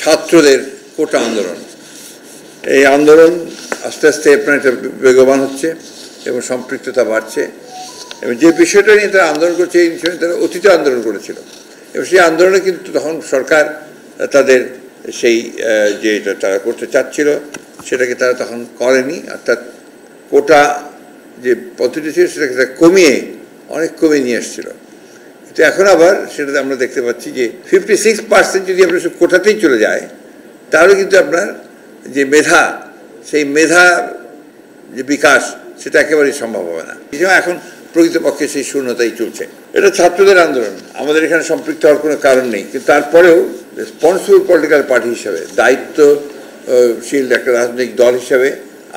ছাত্রদের কোটা আন্দোলন। এই আন্দোলন আস্তে আস্তে আপনার একটা বেগবান হচ্ছে এবং সম্পৃক্ততা বাড়ছে এবং যে বিষয়টা নিয়ে তারা আন্দোলন করছে এই বিষয় নিয়ে তারা অতীতে আন্দোলন করেছিল এবং সেই আন্দোলনে কিন্তু তখন সরকার তাদের সেই যেটা তারা করতে চাচ্ছিল সেটাকে তারা তখন করেনি, অর্থাৎ কোটা যে পদ্ধতি ছিল সেটাকে তারা অনেক কমিয়ে নিয়ে এসেছিল। কিন্তু এখন আবার সেটাতে আমরা দেখতে পাচ্ছি যে 56% যদি আপনার কোটাতেই চলে যায় তাহলে কিন্তু আপনার যে মেধা, সেই মেধার যে বিকাশ সেটা একেবারেই সম্ভব হবে না। এখন প্রকৃতপক্ষে সেই শূন্যতাই চলছে। এটা ছাত্রদের আন্দোলন, আমাদের এখানে সম্পৃক্ত হওয়ার কোনো কারণ নেই, কিন্তু তারপরেও রেসপন্সিবল পলিটিক্যাল পার্টি হিসাবে, দায়িত্বশীল একটা রাজনৈতিক দল হিসাবে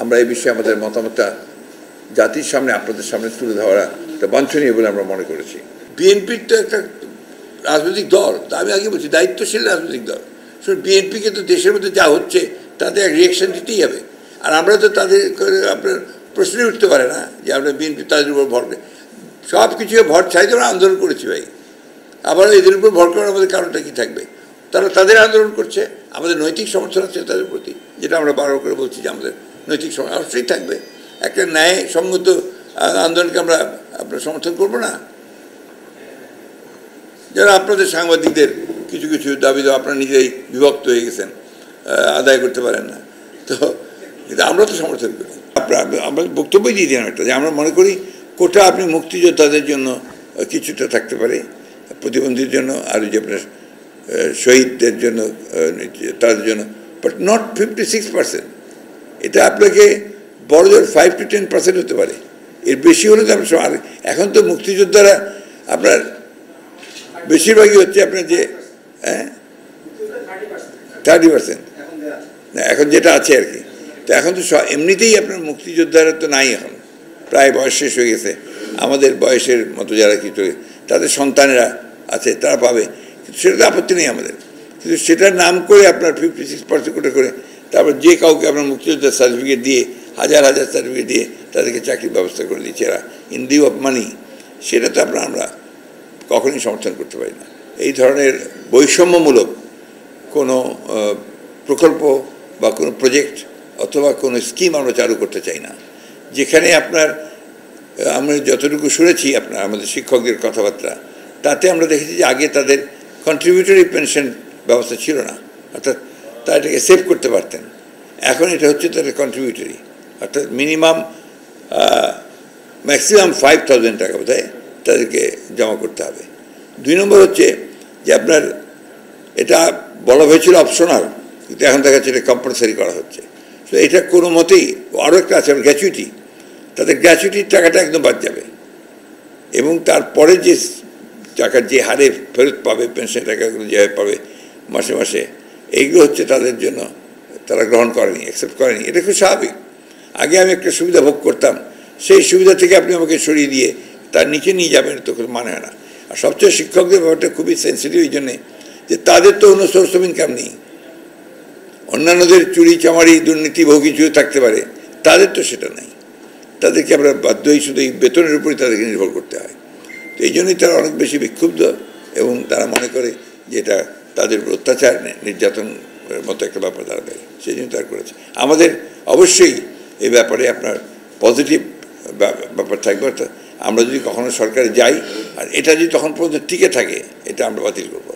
আমরা এই বিষয়ে আমাদের মতামতটা জাতির সামনে, আপনাদের সামনে তুলে ধরা একটা বাঞ্ছনীয় বলে আমরা মনে করেছি। বিএনপির তো একটা রাজনৈতিক দল, তা আমি আগে বলছি দায়িত্বশীল রাজনৈতিক দল। শুধু বিএনপিকে তো দেশের মধ্যে যা হচ্ছে তাতে এক রিয়াকশন দিতেই হবে, আর আমরা তো তাদের আপনার প্রশ্নই উঠতে পারে না যে আমরা বিএনপি তাদের উপর ভর করে সব কিছু ভর চাইতে আমরা আন্দোলন করেছি ভাই, আবার এদের উপর ভর করার আমাদের কারণটা কী থাকবে? তারা তাদের আন্দোলন করছে, আমাদের নৈতিক সমর্থন আছে তাদের প্রতি, যেটা আমরা বারবার করে বলছি যে আমাদের নৈতিক সমর্থন অবশ্যই থাকবে। একটা ন্যায়সঙ্গত আন্দোলনকে আমরা আপনার সমর্থন করবো না? যারা আপনাদের সাংবাদিকদের কিছু কিছু দাবি দাওয়া আপনারা নিজেই বিভক্ত হয়ে গেছেন, আদায় করতে পারেন না, তো কিন্তু আমরা তো সমর্থন করি। আমরা বক্তব্যই দিয়ে দিলাম একটা, যে আমরা মনে করি কোটা আপনি মুক্তিযোদ্ধাদের জন্য কিছুটা থাকতে পারে, প্রতিবন্ধীর জন্য, আর যে আপনার শহীদদের জন্য, তাদের জন্য, বাট নট 56%। এটা আপনাকে বড় জোর 5 to 10% হতে পারে, এর বেশি হলে তো আর এখন তো মুক্তিযোদ্ধারা আপনার বেশিরভাগই হচ্ছে আপনার যে 30%, এখন যেটা আছে আর কি। তো এখন তো এমনিতেই আপনার মুক্তিযোদ্ধারা তো নাই, এখন প্রায় বয়স শেষ হয়ে গেছে। আমাদের বয়সের মতো যারা কিছু তাদের সন্তানেরা আছে তারা পাবে, কিন্তু সেটাতে আপত্তি নেই আমাদের, কিন্তু সেটার নাম করে আপনার 56% করে তারপর যে কাউকে আপনার মুক্তিযোদ্ধার সার্টিফিকেট দিয়ে হাজার হাজার সার্টিফিকেট দিয়ে তাদেরকে চাকরির ব্যবস্থা করে দিচ্ছে এরা ইন লিউ অফ মানি, সেটা তো আমরা কখনই সমর্থন করতে পারি না। এই ধরনের বৈষম্যমূলক কোনো প্রকল্প বা কোনো প্রজেক্ট অথবা কোনো স্কিম আমরা চালু করতে চাই না, যেখানে আপনার আমরা যতটুকু শুনেছি আপনার আমাদের শিক্ষকদের কথাবার্তা, তাতে আমরা দেখেছি যে আগে তাদের কন্ট্রিবিউটরি পেনশন ব্যবস্থা ছিল না, অর্থাৎ তারা এটাকে সেভ করতে পারতেন। এখন এটা হচ্ছে তাদের কন্ট্রিবিউটরি, অর্থাৎ ম্যাক্সিমাম 5,000 টাকা বোধহয় তাদেরকে জমা করতে হবে। 2 নম্বর হচ্ছে যে আপনার এটা বলা হয়েছিল অপশনাল, কিন্তু এখন দেখা যাচ্ছে এটা কম্পালসারি করা হচ্ছে। তো এটা কোনো মতেই, আরও একটা আছে গ্র্যাচুইটি, তাদের গ্র্যাচুইটির টাকাটা একদম বাদ যাবে এবং তারপরে যে টাকার যে হারে ফেরত পাবে, পেনশন টাকাগুলো যেভাবে পাবে মাসে মাসে, এইগুলো হচ্ছে তাদের জন্য তারা গ্রহণ করেনি, অ্যাকসেপ্ট করেনি। এটা খুব স্বাভাবিক। আগে আমি একটা সুবিধা ভোগ করতাম, সেই সুবিধা থেকে আপনি আমাকে সরিয়ে দিয়ে তার নিচে নিয়ে যাবেন, তো কোনো মানে হয় না। আর সবচেয়ে শিক্ষকদের ব্যাপারটা খুবই সেন্সিটিভ এই জন্যে যে তাদের তো অন্য সোর্স অফ ইনকাম নেই। অন্যান্যদের চুরি চামারি দুর্নীতি বহু কিছু থাকতে পারে, তাদের তো সেটা নেই। তাদেরকে আমরা বাধ্যই শুধু এই বেতনের উপরই তাদেরকে নির্ভর করতে হয়। তো এই জন্যই তারা অনেক বেশি বিক্ষুব্ধ এবং তারা মনে করে যে এটা তাদের অত্যাচার নির্যাতন মতো একটা ব্যাপার তারা দেয়, সেই জন্য তারা করেছে। আমাদের অবশ্যই এই ব্যাপারে আপনার পজিটিভ ব্যাপার থাকবে, অর্থাৎ আমরা যদি কখনো সরকারে যাই আর এটা যদি তখন পর্যন্ত টিকে থাকে, এটা আমরা বাতিল করবো।